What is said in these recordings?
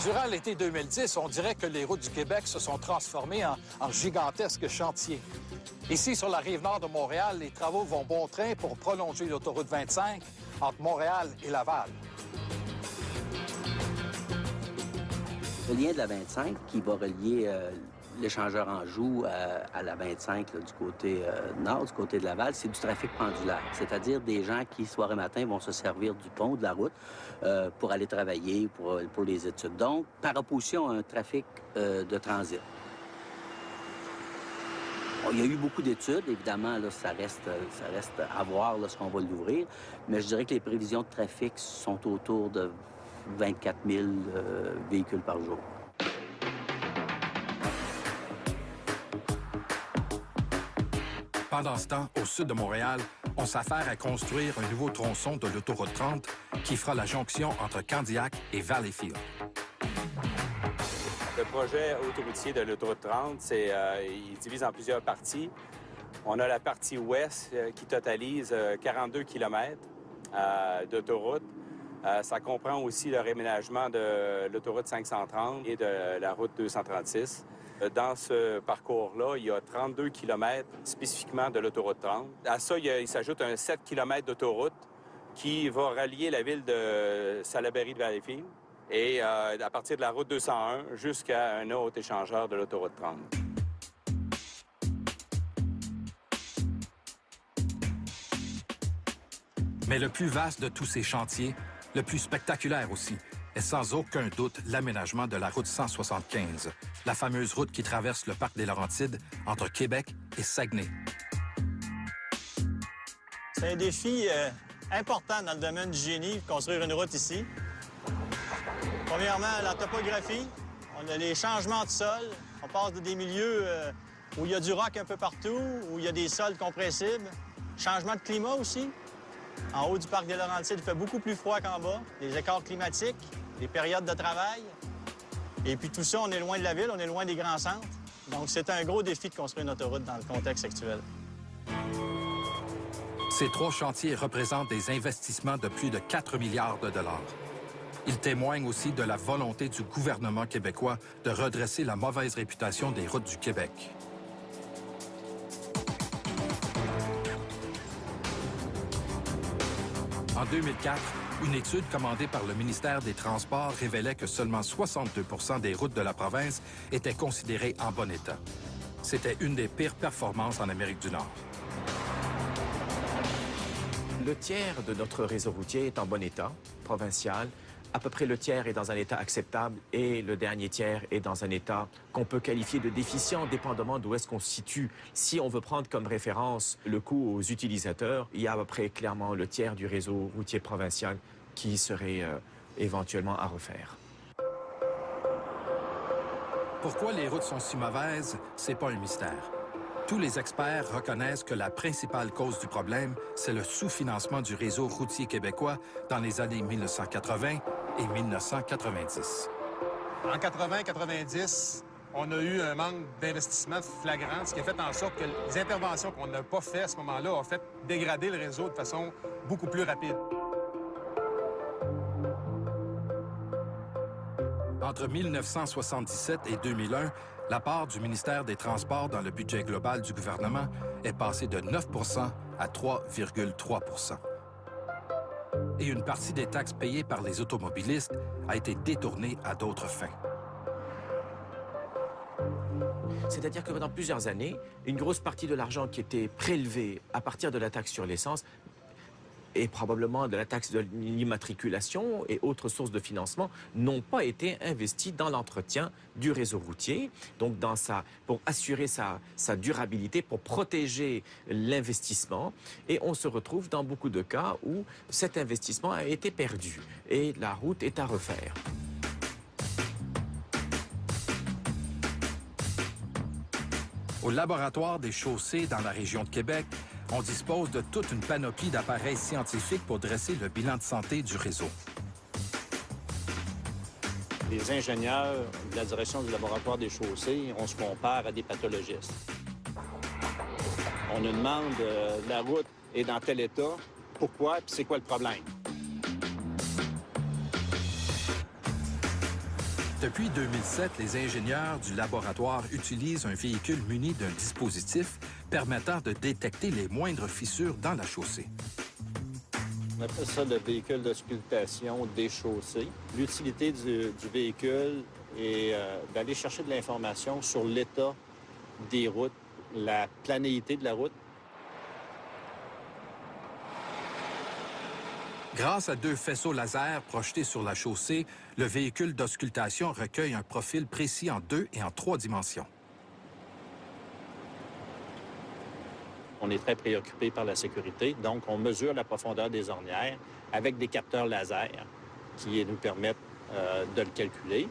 Durant l'été 2010, on dirait que les routes du Québec se sont transformées en gigantesques chantiers. Ici, sur la rive nord de Montréal, les travaux vont bon train pour prolonger l'autoroute 25 entre Montréal et Laval. Le lien de la 25 qui va relier l'échangeur Anjou à la 25 là, du côté nord, du côté de Laval, c'est du trafic pendulaire. C'est-à-dire des gens qui, soir et matin, vont se servir du pont, de la route, pour aller travailler, pour les études. Donc, par opposition à un trafic de transit. Bon, il y a eu beaucoup d'études, évidemment, là, ça reste à voir lorsqu'on va l'ouvrir, mais je dirais que les prévisions de trafic sont autour de 24 000 véhicules par jour. Pendant ce temps, au sud de Montréal, on s'affaire à construire un nouveau tronçon de l'autoroute 30 qui fera la jonction entre Candiac et Valleyfield. Le projet autoroutier de l'autoroute 30, il divise en plusieurs parties. On a la partie ouest qui totalise 42 km d'autoroute. Ça comprend aussi le réménagement de l'autoroute 530 et de la route 236. Dans ce parcours-là, il y a 32 km spécifiquement de l'autoroute 30. À ça, il s'ajoute un 7 km d'autoroute qui va relier la ville de Salaberry de Valleyfield et à partir de la route 201 jusqu'à un autre échangeur de l'autoroute 30. Mais le plus vaste de tous ces chantiers, le plus spectaculaire aussi, est sans aucun doute l'aménagement de la route 175, la fameuse route qui traverse le parc des Laurentides entre Québec et Saguenay. C'est un défi important dans le domaine du génie, construire une route ici. Premièrement, la topographie. On a les changements de sol. On passe de des milieux où il y a du roc un peu partout, où il y a des sols compressibles. Changement de climat aussi. En haut du parc des Laurentides, il fait beaucoup plus froid qu'en bas. Les écarts climatiques, les périodes de travail. Et puis tout ça, on est loin de la ville, on est loin des grands centres. Donc c'est un gros défi de construire une autoroute dans le contexte actuel. Ces trois chantiers représentent des investissements de plus de 4 milliards de dollars. Ils témoignent aussi de la volonté du gouvernement québécois de redresser la mauvaise réputation des routes du Québec. En 2004, une étude commandée par le ministère des Transports révélait que seulement 62 % des routes de la province étaient considérées en bon état. C'était une des pires performances en Amérique du Nord. Le tiers de notre réseau routier est en bon état, provincial. À peu près le tiers est dans un état acceptable et le dernier tiers est dans un état qu'on peut qualifier de déficient, dépendamment d'où est-ce qu'on se situe. Si on veut prendre comme référence le coût aux utilisateurs, il y a à peu près clairement le tiers du réseau routier provincial qui serait éventuellement à refaire. Pourquoi les routes sont si mauvaises, c'est pas un mystère. Tous les experts reconnaissent que la principale cause du problème, c'est le sous-financement du réseau routier québécois dans les années 1980 et 1990. En 80-90, on a eu un manque d'investissement flagrant, ce qui a fait en sorte que les interventions qu'on n'a pas faites à ce moment-là ont fait dégrader le réseau de façon beaucoup plus rapide. Entre 1977 et 2001, la part du ministère des Transports dans le budget global du gouvernement est passée de 9 % à 3,3 %. Et une partie des taxes payées par les automobilistes a été détournée à d'autres fins. C'est-à-dire que pendant plusieurs années, une grosse partie de l'argent qui était prélevé à partir de la taxe sur l'essence et probablement de la taxe de l'immatriculation et autres sources de financement n'ont pas été investis dans l'entretien du réseau routier, donc pour assurer sa durabilité, pour protéger l'investissement. Et on se retrouve dans beaucoup de cas où cet investissement a été perdu et la route est à refaire. Au laboratoire des chaussées dans la région de Québec, on dispose de toute une panoplie d'appareils scientifiques pour dresser le bilan de santé du réseau. Les ingénieurs de la direction du laboratoire des chaussées, on se compare à des pathologistes. On nous demande la route est dans tel état, pourquoi, puis c'est quoi le problème? Depuis 2007, les ingénieurs du laboratoire utilisent un véhicule muni d'un dispositif permettant de détecter les moindres fissures dans la chaussée. On appelle ça le véhicule d'auscultation des chaussées. L'utilité du véhicule est d'aller chercher de l'information sur l'état des routes, la planéité de la route. Grâce à 2 faisceaux laser projetés sur la chaussée, le véhicule d'auscultation recueille un profil précis en 2 et en 3 dimensions. On est très préoccupé par la sécurité, donc on mesure la profondeur des ornières avec des capteurs laser qui nous permettent de le calculer.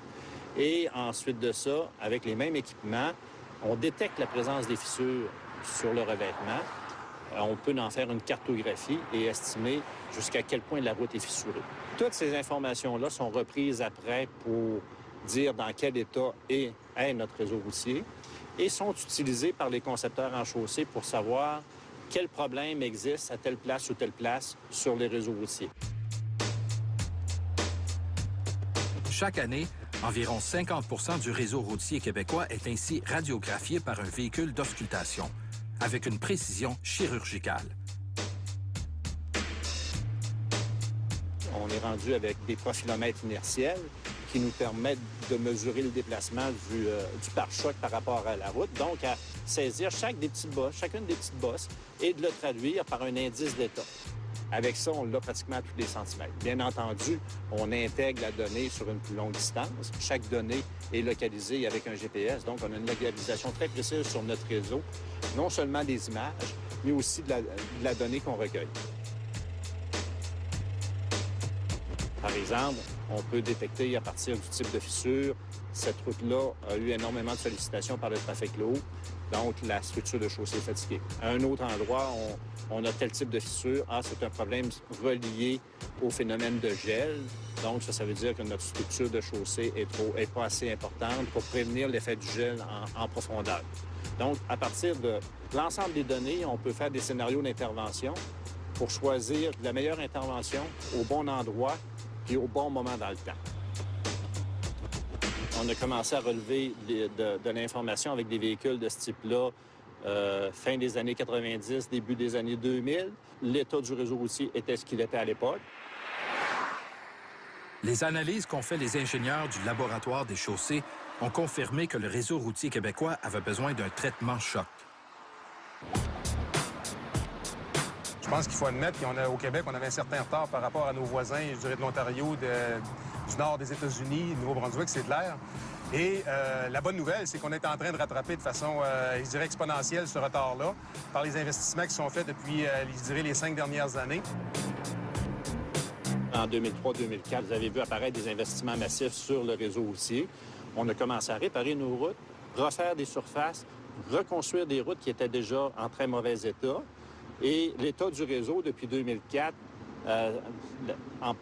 Et ensuite de ça, avec les mêmes équipements, on détecte la présence des fissures sur le revêtement. On peut en faire une cartographie et estimer jusqu'à quel point la route est fissurée. Toutes ces informations-là sont reprises après pour dire dans quel état est notre réseau routier et sont utilisées par les concepteurs en chaussée pour savoir quel problème existe à telle place ou telle place sur les réseaux routiers. Chaque année, environ 50 du réseau routier québécois est ainsi radiographié par un véhicule d'auscultation, avec une précision chirurgicale. On est rendu avec des profilomètres inertiels qui nous permettent de mesurer le déplacement du pare-choc par rapport à la route, donc à saisir chacune des petites bosses et de le traduire par un indice d'état. Avec ça, on l'a pratiquement à tous les centimètres. Bien entendu, on intègre la donnée sur une plus longue distance. Chaque donnée est localisée avec un GPS, donc on a une localisation très précise sur notre réseau, non seulement des images, mais aussi de la donnée qu'on recueille. Par exemple, on peut détecter à partir du type de fissure, cette route-là a eu énormément de sollicitations par le trafic lourd, donc la structure de chaussée est fatiguée. À un autre endroit, on a tel type de fissure. C'est un problème relié au phénomène de gel. Donc, ça veut dire que notre structure de chaussée est pas assez importante pour prévenir l'effet du gel en profondeur. Donc, à partir de l'ensemble des données, on peut faire des scénarios d'intervention pour choisir la meilleure intervention au bon endroit et au bon moment dans le temps. On a commencé à relever de l'information avec des véhicules de ce type-là fin des années 90, début des années 2000. L'état du réseau routier était ce qu'il était à l'époque. Les analyses qu'ont fait les ingénieurs du laboratoire des chaussées ont confirmé que le réseau routier québécois avait besoin d'un traitement choc. Je pense qu'il faut admettre qu'au Québec, on avait un certain retard par rapport à nos voisins, je dirais de l'Ontario, du nord des États-Unis, du Nouveau-Brunswick, c'est de l'air. Et la bonne nouvelle, c'est qu'on est en train de rattraper de façon, je dirais, exponentielle ce retard-là par les investissements qui sont faits depuis, je dirais, les 5 dernières années. En 2003-2004, vous avez vu apparaître des investissements massifs sur le réseau routier. On a commencé à réparer nos routes, refaire des surfaces, reconstruire des routes qui étaient déjà en très mauvais état. Et l'état du réseau, depuis 2004,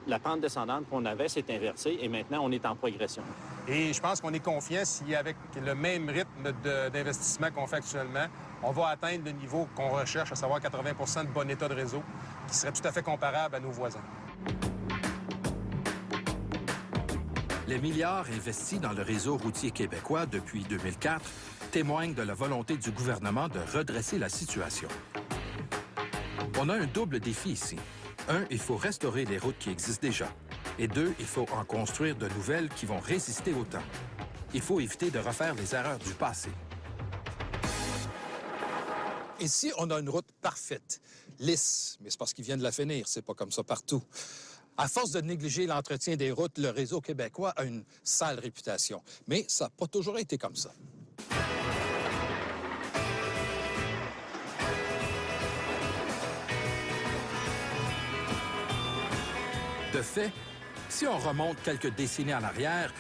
la pente descendante qu'on avait s'est inversée et maintenant, on est en progression. Et je pense qu'on est confiant si, avec le même rythme d'investissement qu'on fait actuellement, on va atteindre le niveau qu'on recherche, à savoir 80 de bon état de réseau, qui serait tout à fait comparable à nos voisins. Les milliards investis dans le réseau routier québécois depuis 2004 témoignent de la volonté du gouvernement de redresser la situation. On a un double défi ici. 1, il faut restaurer les routes qui existent déjà. Et 2, il faut en construire de nouvelles qui vont résister au temps. Il faut éviter de refaire les erreurs du passé. Ici, on a une route parfaite, lisse, mais c'est parce qu'ils viennent de la finir, c'est pas comme ça partout. À force de négliger l'entretien des routes, le réseau québécois a une sale réputation. Mais ça n'a pas toujours été comme ça. De fait, si on remonte quelques décennies en arrière,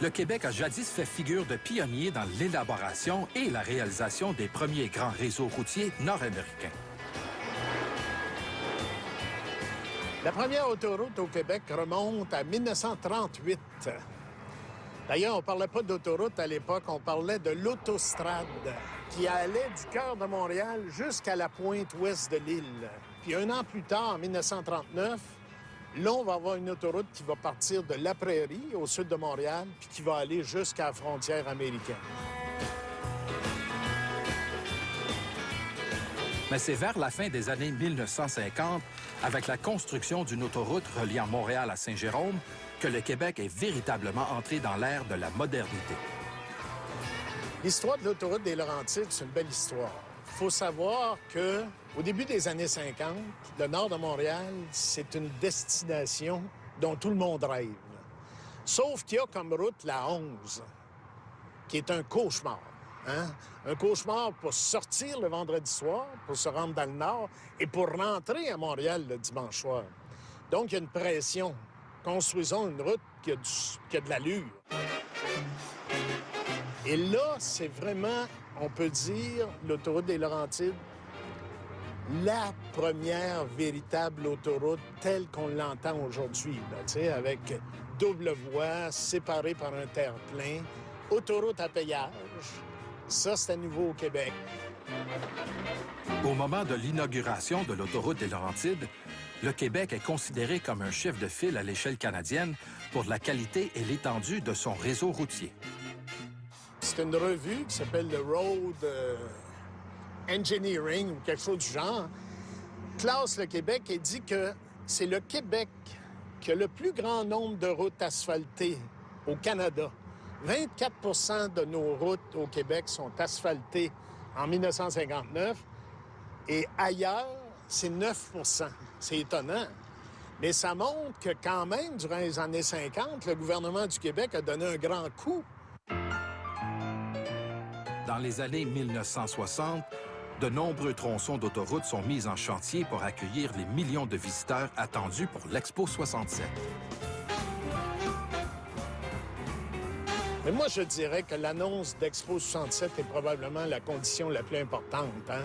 le Québec a jadis fait figure de pionnier dans l'élaboration et la réalisation des premiers grands réseaux routiers nord-américains. La première autoroute au Québec remonte à 1938. D'ailleurs, on ne parlait pas d'autoroute à l'époque, on parlait de l'autostrade qui allait du cœur de Montréal jusqu'à la pointe ouest de l'île. Puis un an plus tard, en 1939, Là, on va avoir une autoroute qui va partir de La Prairie, au sud de Montréal, puis qui va aller jusqu'à la frontière américaine. Mais c'est vers la fin des années 1950, avec la construction d'une autoroute reliant Montréal à Saint-Jérôme, que le Québec est véritablement entré dans l'ère de la modernité. L'histoire de l'autoroute des Laurentides, c'est une belle histoire. Il faut savoir qu'au début des années 50, le nord de Montréal, c'est une destination dont tout le monde rêve. Sauf qu'il y a comme route la 11, qui est un cauchemar. Hein? Un cauchemar pour sortir le vendredi soir, pour se rendre dans le nord, et pour rentrer à Montréal le dimanche soir. Donc, il y a une pression. Construisons une route qui a de l'allure. Et là, c'est vraiment, on peut dire, l'autoroute des Laurentides, la première véritable autoroute telle qu'on l'entend aujourd'hui, avec double voie, séparée par un terre-plein, autoroute à péage. Ça, c'est à nouveau au Québec. Au moment de l'inauguration de l'autoroute des Laurentides, le Québec est considéré comme un chef de file à l'échelle canadienne pour la qualité et l'étendue de son réseau routier. C'est une revue qui s'appelle le Road Engineering ou quelque chose du genre, classe le Québec et dit que c'est le Québec qui a le plus grand nombre de routes asphaltées au Canada. 24 de nos routes au Québec sont asphaltées en 1959 et ailleurs, c'est 9 C'est étonnant. Mais ça montre que quand même, durant les années 50, le gouvernement du Québec a donné un grand coup. Dans les années 1960, de nombreux tronçons d'autoroutes sont mis en chantier pour accueillir les millions de visiteurs attendus pour l'Expo 67. Mais moi, je dirais que l'annonce d'Expo 67 est probablement la condition la plus importante. Hein?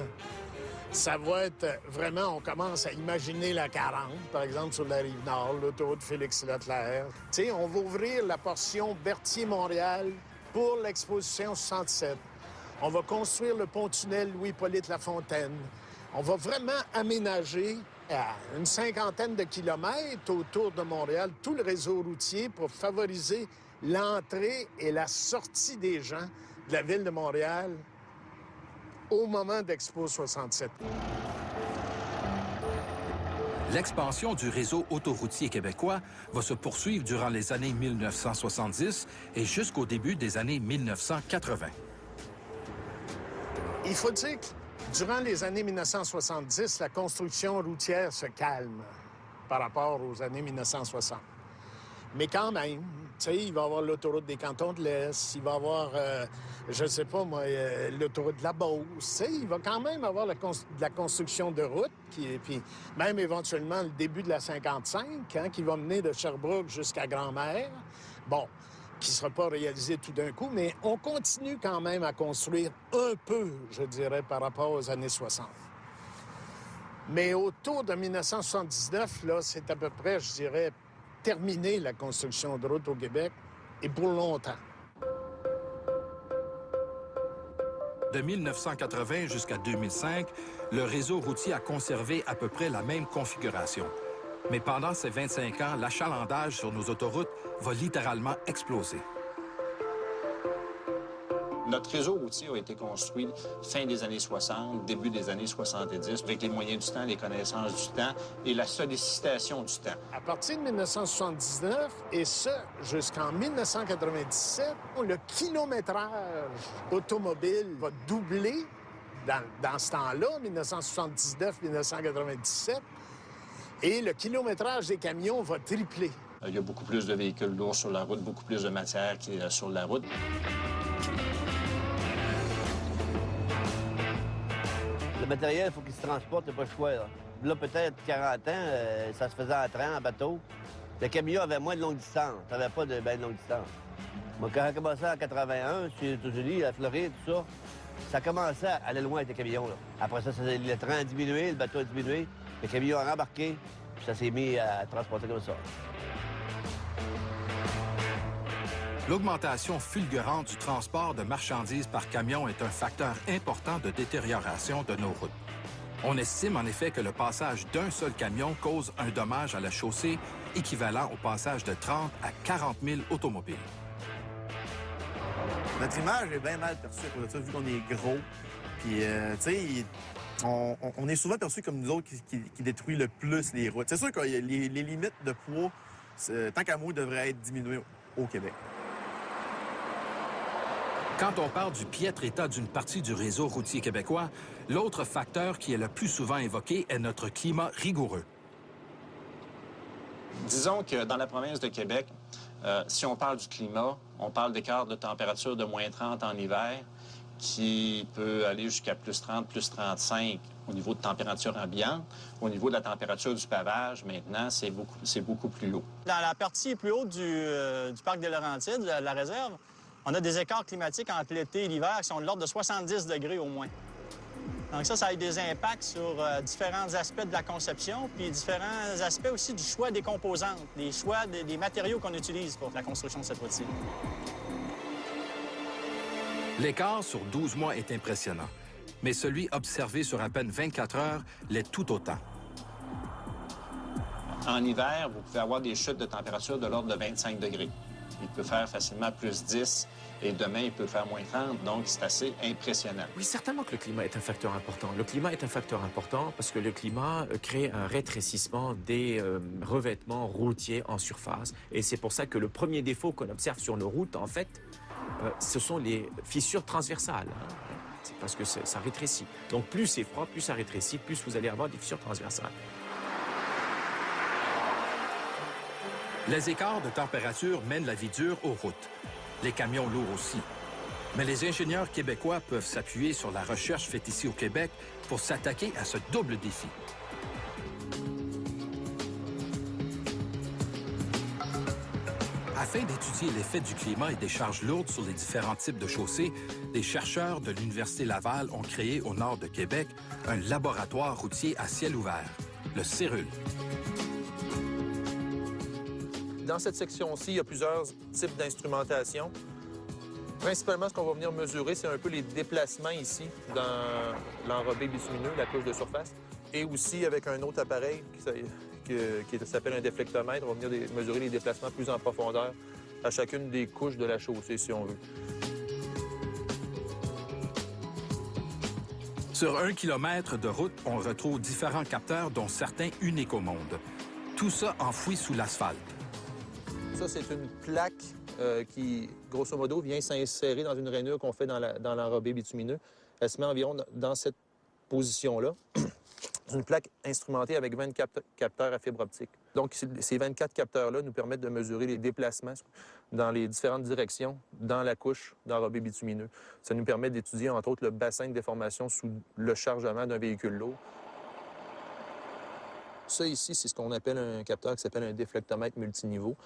Ça va être vraiment, on commence à imaginer la 40, par exemple, sur la Rive-Nord, l'autoroute Félix-Leclerc. Tu sais, on va ouvrir la portion Berthier-Montréal pour l'Exposition 67. On va construire le pont-tunnel Louis-Hippolyte Lafontaine. On va vraiment aménager à une 50aine de kilomètres autour de Montréal tout le réseau routier pour favoriser l'entrée et la sortie des gens de la ville de Montréal au moment d'Expo 67. L'expansion du réseau autoroutier québécois va se poursuivre durant les années 1970 et jusqu'au début des années 1980. Il faut dire que durant les années 1970, la construction routière se calme par rapport aux années 1960. Mais quand même, tu sais, il va y avoir l'autoroute des Cantons de l'Est, il va y avoir, je ne sais pas moi, l'autoroute de la Beauce, tu sais, il va quand même avoir de la construction de routes, puis même éventuellement le début de la 55, hein, qui va mener de Sherbrooke jusqu'à Grand-Mère. Bon, qui ne sera pas réalisé tout d'un coup, mais on continue quand même à construire un peu, je dirais, par rapport aux années 60. Mais autour de 1979, là, c'est à peu près, je dirais, terminé la construction de routes au Québec, et pour longtemps. De 1980 jusqu'à 2005, le réseau routier a conservé à peu près la même configuration. Mais pendant ces 25 ans, l'achalandage sur nos autoroutes va littéralement exploser. Notre réseau routier a été construit fin des années 60, début des années 70, avec les moyens du temps, les connaissances du temps et la sollicitation du temps. À partir de 1979, et ce, jusqu'en 1997, le kilométrage automobile va doubler dans ce temps-là, 1979-1997, et le kilométrage des camions va tripler. Il y a beaucoup plus de véhicules lourds sur la route, beaucoup plus de matière qui est sur la route. Le matériel, il faut qu'il se transporte, il n'y a pas le choix. Là, peut-être 40 ans, ça se faisait en train, en bateau. Le camion avait moins de longue distance. Ça n'avait pas de bien longue distance. Moi, quand j'ai commencé en 81, je suis aux États-Unis, à Floride, tout ça, ça commençait à aller loin avec les camions. Là. Après ça, le train a diminué, le bateau a diminué, le camion a rembarqué, puis ça s'est mis à transporter comme ça. L'augmentation fulgurante du transport de marchandises par camion est un facteur important de détérioration de nos routes. On estime en effet que le passage d'un seul camion cause un dommage à la chaussée équivalent au passage de 30 à 40 000 automobiles. Notre image est bien mal perçue à cause de ça, vu qu'on est gros. Puis, tu sais, on est souvent perçu comme nous autres qui détruit le plus les routes. C'est sûr que les limites de poids, tant qu'à moi, devraient être diminuées au Québec. Quand on parle du piètre état d'une partie du réseau routier québécois, l'autre facteur qui est le plus souvent évoqué est notre climat rigoureux. Disons que dans la province de Québec, si on parle du climat, on parle d'écart de température de moins 30 en hiver, qui peut aller jusqu'à plus 30, plus 35 au niveau de température ambiante. Au niveau de la température du pavage, maintenant, c'est beaucoup plus haut. Dans la partie plus haute du parc des Laurentides, la réserve, on a des écarts climatiques entre l'été et l'hiver qui sont de l'ordre de 70 degrés au moins. Donc ça a eu des impacts sur différents aspects de la conception, puis différents aspects aussi du choix des composantes, des choix des matériaux qu'on utilise pour la construction de cette route-ci. L'écart sur 12 mois est impressionnant, mais celui observé sur à peine 24 heures l'est tout autant. En hiver, vous pouvez avoir des chutes de température de l'ordre de 25 degrés. Il peut faire facilement plus 10 et demain, il peut faire moins 30, donc c'est assez impressionnant. Oui, certainement que le climat est un facteur important. Le climat est un facteur important parce que le climat crée un rétrécissement des revêtements routiers en surface. Et c'est pour ça que le premier défaut qu'on observe sur nos routes, en fait, ce sont les fissures transversales. C'est parce que ça rétrécit. Donc plus c'est froid, plus ça rétrécit, plus vous allez avoir des fissures transversales. Les écarts de température mènent la vie dure aux routes. Les camions lourds aussi. Mais les ingénieurs québécois peuvent s'appuyer sur la recherche faite ici au Québec pour s'attaquer à ce double défi. Afin d'étudier l'effet du climat et des charges lourdes sur les différents types de chaussées, des chercheurs de l'Université Laval ont créé au nord de Québec un laboratoire routier à ciel ouvert, le CERUL. Dans cette section-ci, il y a plusieurs types d'instrumentation. Principalement, ce qu'on va venir mesurer, c'est un peu les déplacements ici dans l'enrobé bitumineux, la couche de surface, et aussi avec un autre appareil qui s'appelle un déflectomètre. On va venir mesurer les déplacements plus en profondeur à chacune des couches de la chaussée, si on veut. Sur 1 kilomètre de route, on retrouve différents capteurs, dont certains uniques au monde. Tout ça enfoui sous l'asphalte. Ça, c'est une plaque qui, grosso modo, vient s'insérer dans une rainure qu'on fait dans l'enrobé bitumineux. Elle se met environ dans cette position-là. C'est une plaque instrumentée avec 24 capteurs à fibre optique. Donc, ces 24 capteurs-là nous permettent de mesurer les déplacements dans les différentes directions dans la couche d'enrobé bitumineux. Ça nous permet d'étudier, entre autres, le bassin de déformation sous le chargement d'un véhicule lourd. Ça, ici, c'est ce qu'on appelle un capteur qui s'appelle un déflectomètre multiniveau.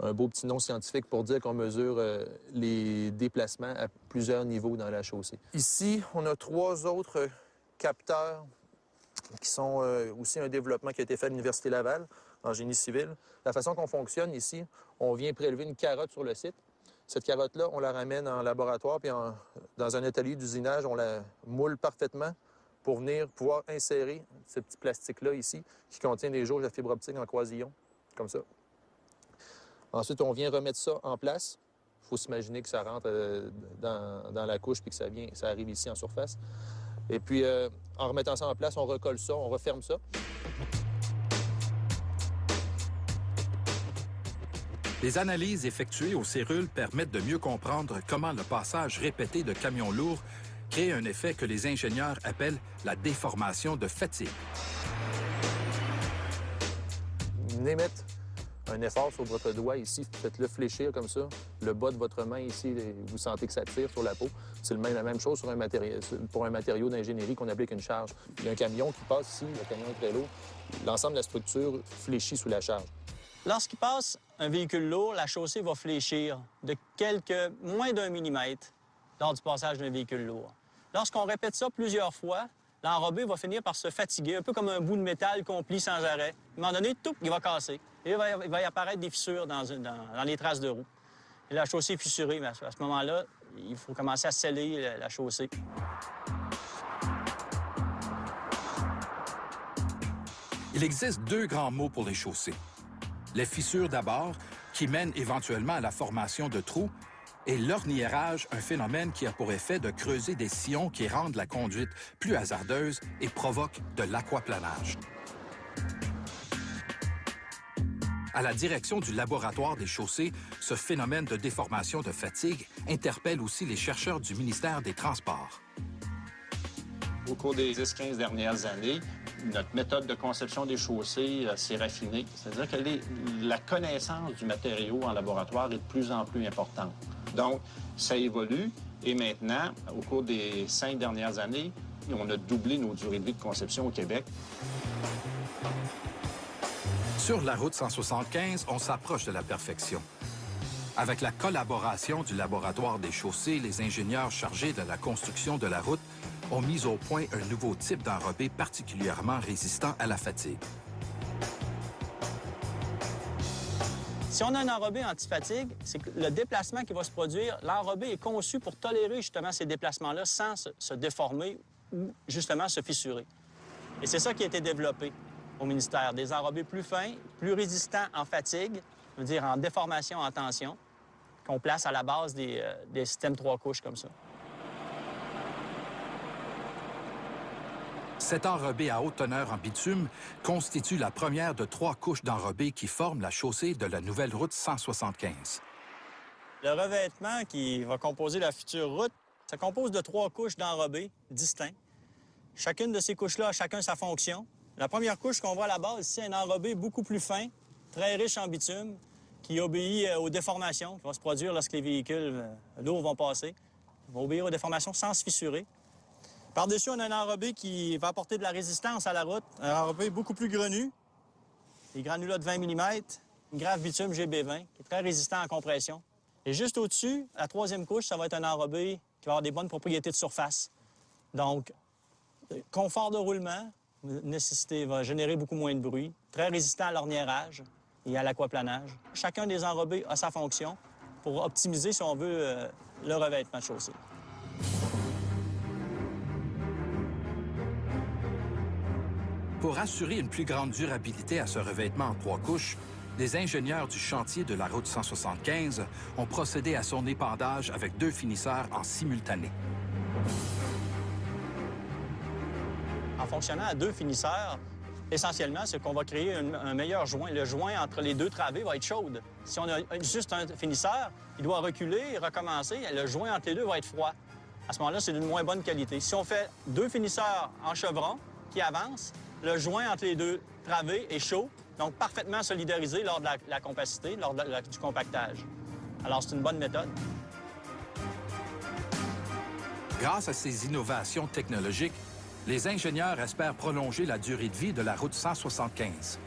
Un beau petit nom scientifique pour dire qu'on mesure les déplacements à plusieurs niveaux dans la chaussée. Ici, on a 3 autres capteurs qui sont aussi un développement qui a été fait à l'Université Laval, en génie civil. La façon qu'on fonctionne ici, on vient prélever une carotte sur le site. Cette carotte-là, on la ramène en laboratoire, puis dans un atelier d'usinage, on la moule parfaitement pour venir pouvoir insérer ce petit plastique-là ici, qui contient des jauges à fibre optique en croisillon, comme ça. Ensuite, on vient remettre ça en place. Il faut s'imaginer que ça rentre dans la couche puis que ça arrive ici en surface. Et puis, en remettant ça en place, on recolle ça, on referme ça. Les analyses effectuées au CERUL permettent de mieux comprendre comment le passage répété de camions lourds crée un effet que les ingénieurs appellent la déformation de fatigue. Venez mettre un effort sur votre doigt ici, faites-le fléchir comme ça. Le bas de votre main ici, vous sentez que ça tire sur la peau. C'est la même chose pour un matériau d'ingénierie qu'on applique une charge. Il y a un camion qui passe ici, le camion est très lourd. L'ensemble de la structure fléchit sous la charge. Lorsqu'il passe un véhicule lourd, la chaussée va fléchir de moins d'1 millimètre lors du passage d'un véhicule lourd. Lorsqu'on répète ça plusieurs fois, l'enrobé va finir par se fatiguer, un peu comme un bout de métal qu'on plie sans arrêt. À un moment donné, tout, il va casser. Et il va y apparaître des fissures dans les traces de roue. Et la chaussée est fissurée, mais à ce moment-là, il faut commencer à sceller la chaussée. Il existe deux grands mots pour les chaussées. Les fissures d'abord, qui mènent éventuellement à la formation de trous, et l'orniérage, un phénomène qui a pour effet de creuser des sillons qui rendent la conduite plus hasardeuse et provoquent de l'aquaplanage. À la direction du laboratoire des chaussées, ce phénomène de déformation de fatigue interpelle aussi les chercheurs du ministère des Transports. Au cours des 10-15 dernières années, notre méthode de conception des chaussées s'est raffinée. C'est-à-dire que la connaissance du matériau en laboratoire est de plus en plus importante. Donc, ça évolue et maintenant, au cours des 5 dernières années, on a doublé nos durées de vie de conception au Québec. Sur la route 175, on s'approche de la perfection. Avec la collaboration du laboratoire des chaussées, les ingénieurs chargés de la construction de la route ont mis au point un nouveau type d'enrobé particulièrement résistant à la fatigue. Si on a un enrobé anti-fatigue, c'est que le déplacement qui va se produire, l'enrobé est conçu pour tolérer justement ces déplacements-là sans se déformer ou justement se fissurer. Et c'est ça qui a été développé au ministère. Des enrobés plus fins, plus résistants en fatigue, je veux dire en déformation, en tension, qu'on place à la base des systèmes 3 couches comme ça. Cet enrobé à haute teneur en bitume constitue la première de 3 couches d'enrobé qui forment la chaussée de la nouvelle route 175. Le revêtement qui va composer la future route, ça compose de 3 couches d'enrobé distincts. Chacune de ces couches-là a chacun sa fonction. La première couche qu'on voit à la base, c'est un enrobé beaucoup plus fin, très riche en bitume, qui obéit aux déformations qui vont se produire lorsque les véhicules lourds vont passer. Ils vont obéir aux déformations sans se fissurer. Par-dessus, on a un enrobé qui va apporter de la résistance à la route. Un enrobé beaucoup plus grenu, des granulats de 20 mm, une grave bitume GB20, qui est très résistant en compression. Et juste au-dessus, la 3e couche, ça va être un enrobé qui va avoir des bonnes propriétés de surface. Donc, confort de roulement, va générer beaucoup moins de bruit, très résistant à l'orniérage et à l'aquaplanage. Chacun des enrobés a sa fonction pour optimiser, si on veut, le revêtement de chaussée. Pour assurer une plus grande durabilité à ce revêtement en 3 couches, les ingénieurs du chantier de la route 175 ont procédé à son épandage avec 2 finisseurs en simultané. En fonctionnant à 2 finisseurs, essentiellement, c'est qu'on va créer un meilleur joint. Le joint entre les 2 travées va être chaude. Si on a juste un finisseur, il doit reculer et recommencer. Le joint entre les 2 va être froid. À ce moment-là, c'est d'une moins bonne qualité. Si on fait 2 finisseurs en chevron qui avancent, le joint entre les 2 travées est chaud, donc parfaitement solidarisé lors de la compacité, lors du compactage. Alors, c'est une bonne méthode. Grâce à ces innovations technologiques, les ingénieurs espèrent prolonger la durée de vie de la route 175.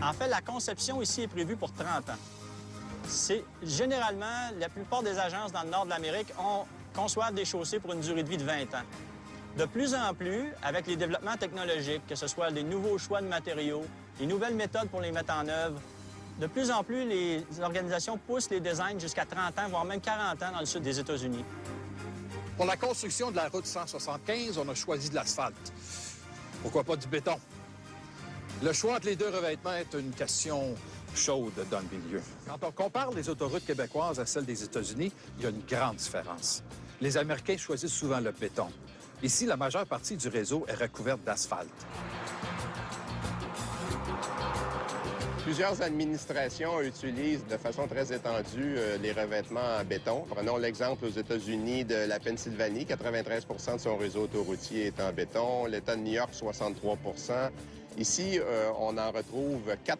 En fait, la conception ici est prévue pour 30 ans. Généralement, la plupart des agences dans le nord de l'Amérique conçoivent des chaussées pour une durée de vie de 20 ans. De plus en plus, avec les développements technologiques, que ce soit des nouveaux choix de matériaux, des nouvelles méthodes pour les mettre en œuvre, de plus en plus, les organisations poussent les designs jusqu'à 30 ans, voire même 40 ans dans le sud des États-Unis. Pour la construction de la route 175, on a choisi de l'asphalte. Pourquoi pas du béton? Le choix entre les 2 revêtements est une question chaude dans le milieu. Quand on compare les autoroutes québécoises à celles des États-Unis, il y a une grande différence. Les Américains choisissent souvent le béton. Ici, la majeure partie du réseau est recouverte d'asphalte. Plusieurs administrations utilisent de façon très étendue les revêtements en béton. Prenons l'exemple aux États-Unis de la Pennsylvanie, 93 de son réseau autoroutier est en béton. L'État de New York, 63 Ici, on en retrouve 4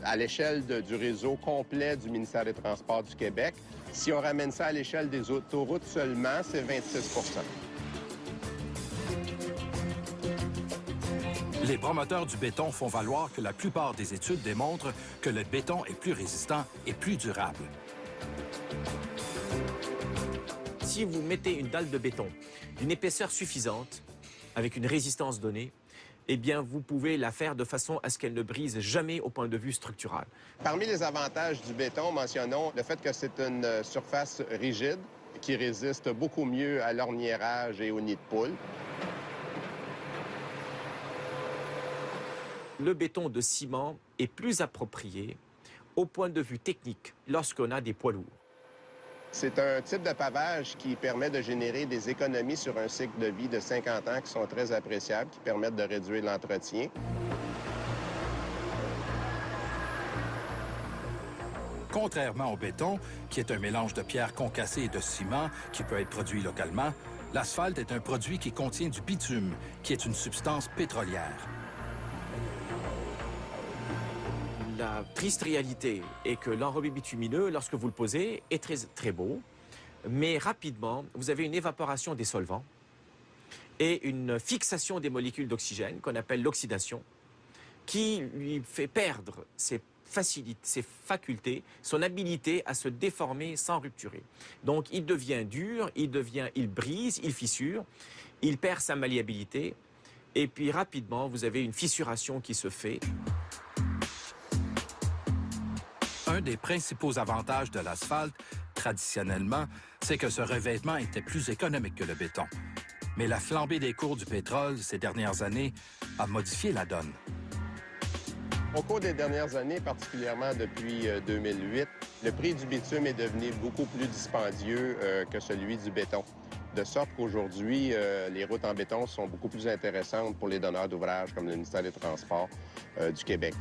à l'échelle du réseau complet du ministère des Transports du Québec. Si on ramène ça à l'échelle des autoroutes seulement, c'est 26 Les promoteurs du béton font valoir que la plupart des études démontrent que le béton est plus résistant et plus durable. Si vous mettez une dalle de béton d'une épaisseur suffisante, avec une résistance donnée, eh bien, vous pouvez la faire de façon à ce qu'elle ne brise jamais au point de vue structural. Parmi les avantages du béton, mentionnons le fait que c'est une surface rigide qui résiste beaucoup mieux à l'orniérage et au nid de poule. le béton de ciment est plus approprié au point de vue technique lorsqu'on a des poids lourds. C'est un type de pavage qui permet de générer des économies sur un cycle de vie de 50 ans qui sont très appréciables, qui permettent de réduire l'entretien. Contrairement au béton, qui est un mélange de pierres concassées et de ciment qui peut être produit localement, l'asphalte est un produit qui contient du bitume, qui est une substance pétrolière. La triste réalité est que l'enrobé bitumineux, lorsque vous le posez, est très, très beau, mais rapidement, vous avez une évaporation des solvants et une fixation des molécules d'oxygène, qu'on appelle l'oxydation, qui lui fait perdre ses facultés, son habilité à se déformer sans rupturer. Donc, il devient dur, il brise, il fissure, il perd sa malléabilité, et puis rapidement, vous avez une fissuration qui se fait. Un des principaux avantages de l'asphalte, traditionnellement, c'est que ce revêtement était plus économique que le béton. Mais la flambée des cours du pétrole ces dernières années a modifié la donne. Au cours des dernières années, particulièrement depuis 2008, le prix du bitume est devenu beaucoup plus dispendieux que celui du béton. De sorte qu'aujourd'hui, les routes en béton sont beaucoup plus intéressantes pour les donneurs d'ouvrages comme le ministère des Transports du Québec.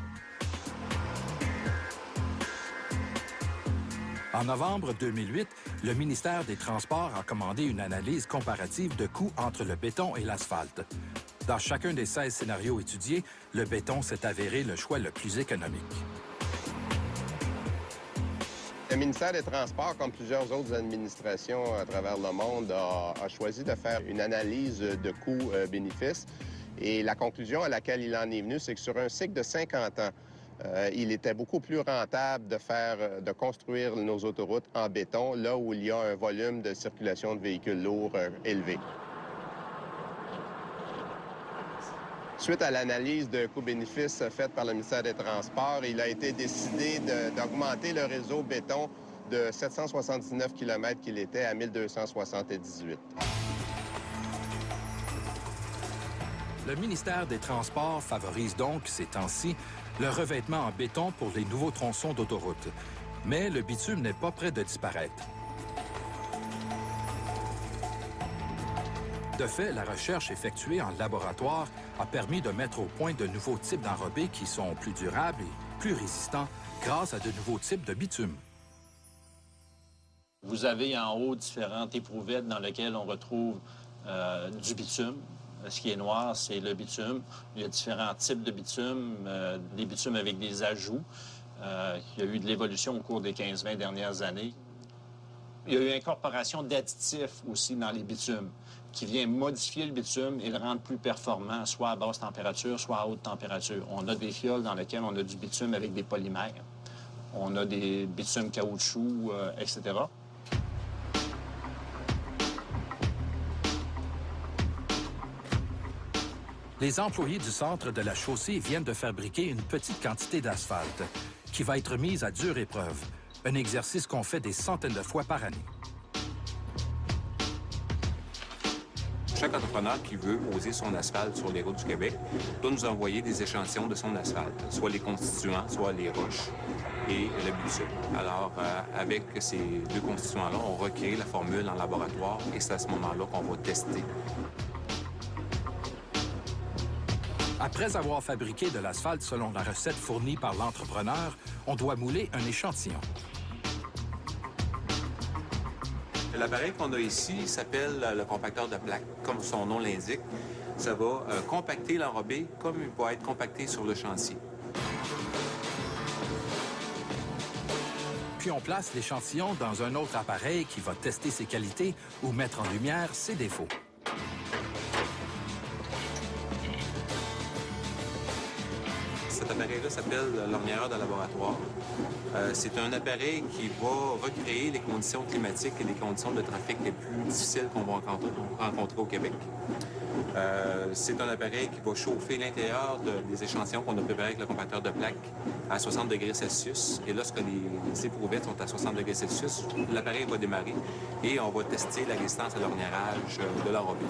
En novembre 2008, le ministère des Transports a commandé une analyse comparative de coûts entre le béton et l'asphalte. Dans chacun des 16 scénarios étudiés, le béton s'est avéré le choix le plus économique. Le ministère des Transports, comme plusieurs autres administrations à travers le monde, a choisi de faire une analyse de coûts-bénéfices. Et la conclusion à laquelle il en est venu, c'est que sur un cycle de 50 ans, il était beaucoup plus rentable de construire nos autoroutes en béton, là où il y a un volume de circulation de véhicules lourds élevé. Suite à l'analyse de coûts-bénéfices faite par le ministère des Transports, il a été décidé d'augmenter le réseau béton de 779 km qu'il était à 1278. Le ministère des Transports favorise donc, ces temps-ci, le revêtement en béton pour les nouveaux tronçons d'autoroute. Mais le bitume n'est pas près de disparaître. De fait, la recherche effectuée en laboratoire a permis de mettre au point de nouveaux types d'enrobés qui sont plus durables et plus résistants grâce à de nouveaux types de bitume. Vous avez en haut différentes éprouvettes dans lesquelles on retrouve du bitume. Ce qui est noir, c'est le bitume. Il y a différents types de bitume, des bitumes avec des ajouts. Il y a eu de l'évolution au cours des 15-20 dernières années. Il y a eu incorporation d'additifs aussi dans les bitumes, qui vient modifier le bitume et le rendre plus performant, soit à basse température, soit à haute température. On a des fioles dans lesquelles on a du bitume avec des polymères. On a des bitumes caoutchouc, etc. Les employés du centre de la chaussée viennent de fabriquer une petite quantité d'asphalte qui va être mise à dure épreuve, un exercice qu'on fait des centaines de fois par année. Chaque entrepreneur qui veut poser son asphalte sur les routes du Québec doit nous envoyer des échantillons de son asphalte, soit les constituants, soit les roches et le bitume. Alors, avec ces deux constituants-là, on recrée la formule en laboratoire et c'est à ce moment-là qu'on va tester. Après avoir fabriqué de l'asphalte selon la recette fournie par l'entrepreneur, on doit mouler un échantillon. L'appareil qu'on a ici s'appelle le compacteur de plaques. Comme son nom l'indique, ça va compacter l'enrobé comme il va être compacté sur le chantier. Puis on place l'échantillon dans un autre appareil qui va tester ses qualités ou mettre en lumière ses défauts. Cet appareil-là s'appelle l'ornièreur de laboratoire. C'est un appareil qui va recréer les conditions climatiques et les conditions de trafic les plus difficiles qu'on va rencontrer au Québec. C'est un appareil qui va chauffer l'intérieur des échantillons qu'on a préparés avec le compacteur de plaques à 60 degrés Celsius. Et lorsque les éprouvettes sont à 60 degrés Celsius, l'appareil va démarrer et on va tester la résistance à l'orniérage de l'enrobé.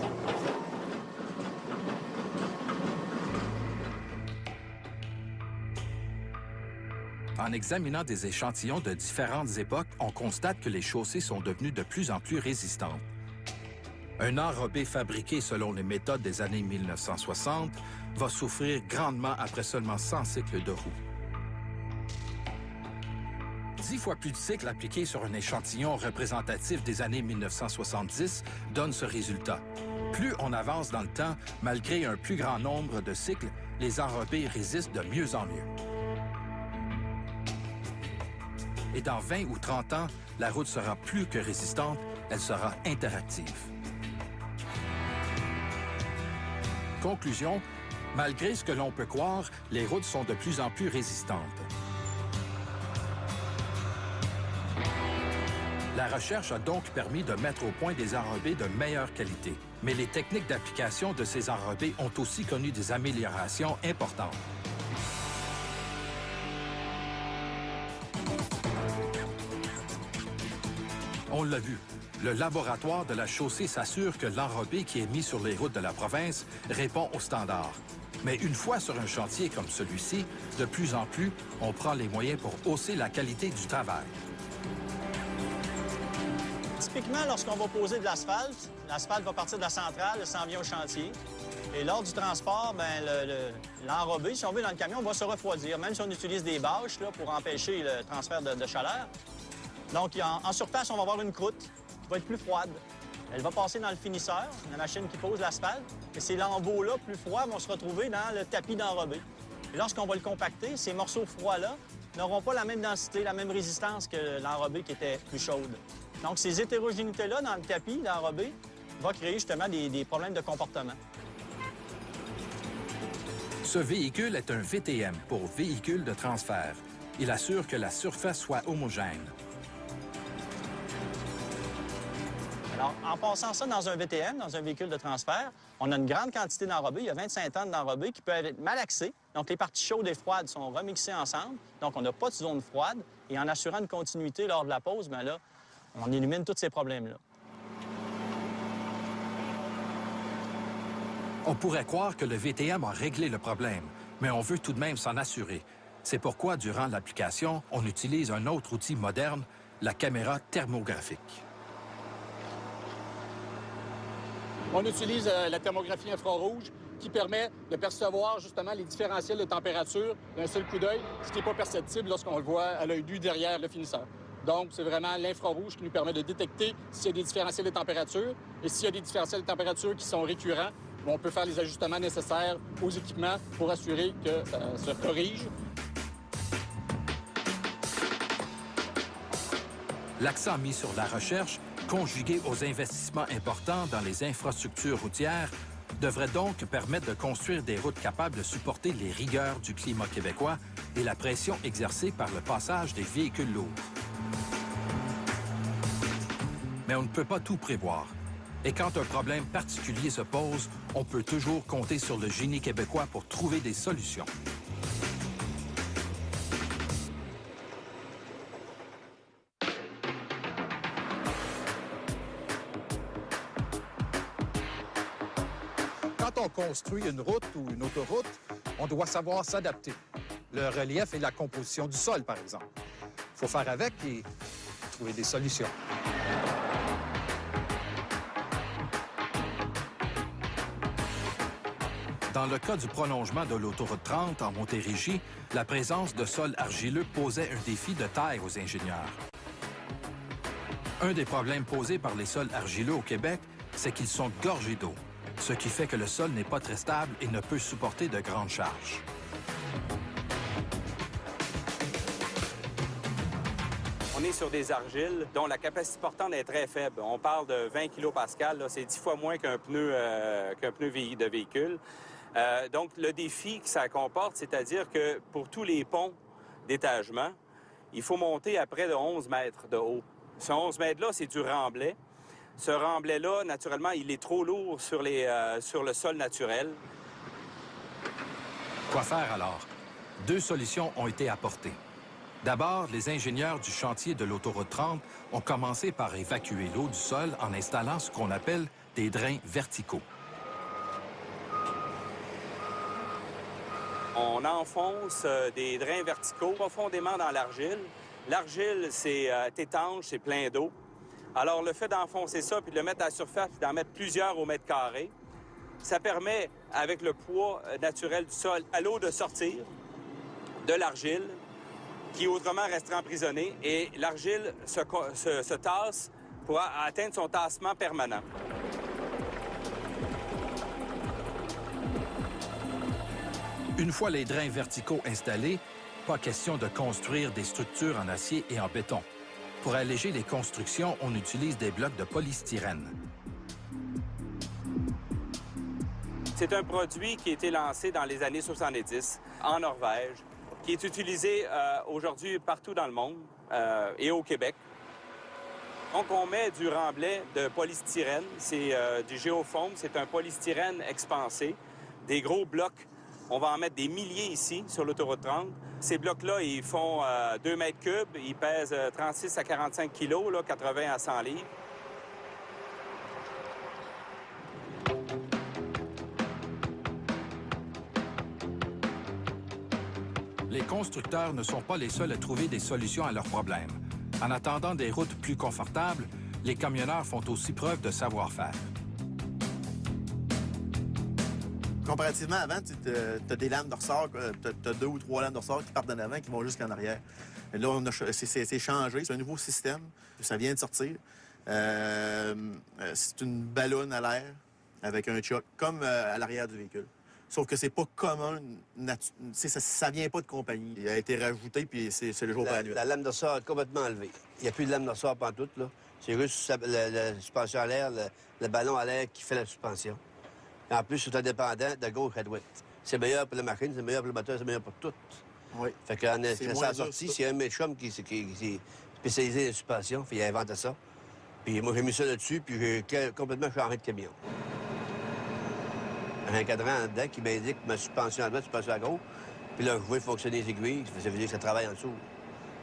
En examinant des échantillons de différentes époques, on constate que les chaussées sont devenues de plus en plus résistantes. Un enrobé fabriqué selon les méthodes des années 1960 va souffrir grandement après seulement 100 cycles de roue. 10 fois plus de cycles appliqués sur un échantillon représentatif des années 1970 donnent ce résultat. Plus on avance dans le temps, malgré un plus grand nombre de cycles, les enrobés résistent de mieux en mieux. Et dans 20 ou 30 ans, la route sera plus que résistante, elle sera interactive. Conclusion, malgré ce que l'on peut croire, les routes sont de plus en plus résistantes. La recherche a donc permis de mettre au point des enrobés de meilleure qualité. Mais les techniques d'application de ces enrobés ont aussi connu des améliorations importantes. On l'a vu, le laboratoire de la chaussée s'assure que l'enrobé qui est mis sur les routes de la province répond aux standards. Mais une fois sur un chantier comme celui-ci, de plus en plus, on prend les moyens pour hausser la qualité du travail. Typiquement, lorsqu'on va poser de l'asphalte va partir de la centrale, elle s'en vient au chantier. Et lors du transport, l'enrobé, si on veut, dans le camion, va se refroidir, même si on utilise des bâches là, pour empêcher le transfert de chaleur. Donc, en surface, on va avoir une croûte qui va être plus froide. Elle va passer dans le finisseur, la machine qui pose l'asphalte, et ces lambeaux-là, plus froids, vont se retrouver dans le tapis d'enrobé. Et lorsqu'on va le compacter, ces morceaux froids-là n'auront pas la même densité, la même résistance que l'enrobé qui était plus chaude. Donc, ces hétérogénéités-là dans le tapis d'enrobé vont créer justement des problèmes de comportement. Ce véhicule est un VTM pour véhicule de transfert. Il assure que la surface soit homogène. Alors, en passant ça dans un VTM, dans un véhicule de transfert, on a une grande quantité d'enrobé. Il y a 25 tonnes d'enrobé qui peuvent être malaxées. Donc, les parties chaudes et froides sont remixées ensemble. Donc, on n'a pas de zone froide. Et en assurant une continuité lors de la pause, bien là, on élimine tous ces problèmes-là. On pourrait croire que le VTM a réglé le problème, mais on veut tout de même s'en assurer. C'est pourquoi, durant l'application, on utilise un autre outil moderne, la caméra thermographique. On utilise la thermographie infrarouge qui permet de percevoir justement les différentiels de température d'un seul coup d'œil, ce qui n'est pas perceptible lorsqu'on le voit à l'œil nu derrière le finisseur. Donc, c'est vraiment l'infrarouge qui nous permet de détecter s'il y a des différentiels de température. Et s'il y a des différentiels de température qui sont récurrents, on peut faire les ajustements nécessaires aux équipements pour assurer que ça se corrige. L'accent mis sur la recherche, conjugué aux investissements importants dans les infrastructures routières, devrait donc permettre de construire des routes capables de supporter les rigueurs du climat québécois et la pression exercée par le passage des véhicules lourds. Mais on ne peut pas tout prévoir. Et quand un problème particulier se pose, on peut toujours compter sur le génie québécois pour trouver des solutions. Quand on construit une route ou une autoroute, on doit savoir s'adapter. Le relief et la composition du sol, par exemple. Il faut faire avec et trouver des solutions. Dans le cas du prolongement de l'autoroute 30 en Montérégie, la présence de sols argileux posait un défi de taille aux ingénieurs. Un des problèmes posés par les sols argileux au Québec, c'est qu'ils sont gorgés d'eau, ce qui fait que le sol n'est pas très stable et ne peut supporter de grandes charges. On est sur des argiles dont la capacité portante est très faible. On parle de 20 kPa, c'est 10 fois moins qu'un pneu de véhicule. Donc, le défi que ça comporte, c'est-à-dire que pour tous les ponts d'étagement, il faut monter à près de 11 mètres de haut. Ce 11 mètres-là, c'est du remblai. Ce remblai-là, naturellement, il est trop lourd sur le sol naturel. Quoi faire alors? Deux solutions ont été apportées. D'abord, les ingénieurs du chantier de l'autoroute 30 ont commencé par évacuer l'eau du sol en installant ce qu'on appelle des drains verticaux. On enfonce des drains verticaux profondément dans l'argile. L'argile, c'est étanche, c'est plein d'eau. Alors, le fait d'enfoncer ça, puis de le mettre à la surface, puis d'en mettre plusieurs au mètre carré, ça permet, avec le poids naturel du sol, à l'eau de sortir de l'argile, qui autrement resterait emprisonnée, et l'argile se tasse pour atteindre son tassement permanent. Une fois les drains verticaux installés, pas question de construire des structures en acier et en béton. Pour alléger les constructions, on utilise des blocs de polystyrène. C'est un produit qui a été lancé dans les années 70 en Norvège, qui est utilisé aujourd'hui partout dans le monde et au Québec. Donc, on met du remblai de polystyrène. C'est du géofoam, c'est un polystyrène expansé, des gros blocs. On va en mettre des milliers ici, sur l'autoroute 30. Ces blocs-là, ils font 2 mètres cubes. Ils pèsent 36 à 45 kilos, là, 80 à 100 livres. Les constructeurs ne sont pas les seuls à trouver des solutions à leurs problèmes. En attendant des routes plus confortables, les camionneurs font aussi preuve de savoir-faire. Comparativement, avant, tu as des lames de ressort, tu as 2 ou 3 lames de ressort qui partent d'en avant et qui vont jusqu'en arrière. Et là, c'est changé, c'est un nouveau système, ça vient de sortir. C'est une ballonne à l'air avec un choc, comme à l'arrière du véhicule. Sauf que c'est pas commun, ça vient pas de compagnie. Il a été rajouté, puis c'est le jour pour la nuit. La lame de ressort est complètement enlevée. Il n'y a plus de lame de ressort pantoute, là. C'est juste la suspension à l'air, le ballon à l'air qui fait la suspension. Et en plus, c'est indépendant de gauche à droite. C'est meilleur pour la machine, c'est meilleur pour le moteur, c'est meilleur pour tout. Oui. Fait qu'en sa sortie, c'est un de mes chums qui est spécialisé dans la suspension, puis il a inventé ça. Puis moi, j'ai mis ça là-dessus, puis j'ai complètement changé de camion. Un cadran en dedans qui m'indique ma suspension à droite, suspension à gauche. Puis là, je vois fonctionner les aiguilles, ça veut dire que ça travaille en dessous.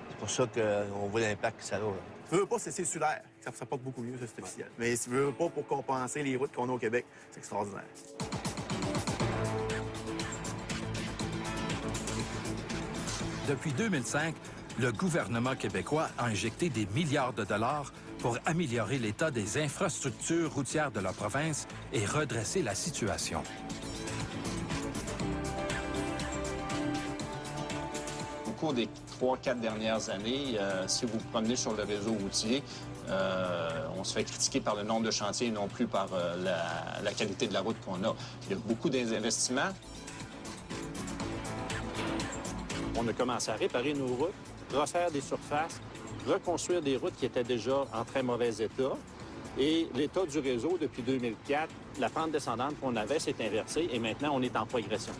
C'est pour ça qu'on voit l'impact que ça a, là. Tu veux pas, c'est cellulaire. Ça porte beaucoup mieux, ça, c'est officiel. Mais si tu veux pas pour compenser les routes qu'on a au Québec, c'est extraordinaire. Depuis 2005, le gouvernement québécois a injecté des milliards de dollars pour améliorer l'état des infrastructures routières de la province et redresser la situation. Au cours des 3-4 dernières années, si vous vous promenez sur le réseau routier, on se fait critiquer par le nombre de chantiers et non plus par la qualité de la route qu'on a. Il y a beaucoup d'investissements. On a commencé à réparer nos routes, refaire des surfaces, reconstruire des routes qui étaient déjà en très mauvais état. Et l'état du réseau, depuis 2004, la pente descendante qu'on avait s'est inversée et maintenant, on est en progression.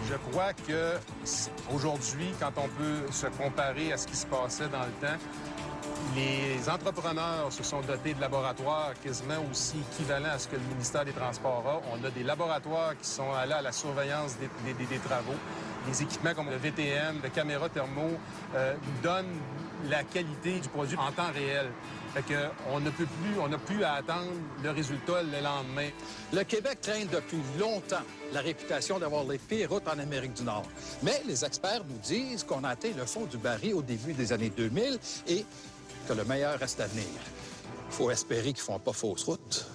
Je crois qu'aujourd'hui, quand on peut se comparer à ce qui se passait dans le temps, les entrepreneurs se sont dotés de laboratoires quasiment aussi équivalents à ce que le ministère des Transports a. On a des laboratoires qui sont allés à la surveillance des travaux. Des équipements comme le VTM, de caméras thermo, nous donnent la qualité du produit en temps réel. Fait qu'on n'a plus à attendre le résultat le lendemain. Le Québec traîne depuis longtemps la réputation d'avoir les pires routes en Amérique du Nord. Mais les experts nous disent qu'on a atteint le fond du baril au début des années 2000 et que le meilleur reste à venir. Il faut espérer qu'ils ne font pas fausse route.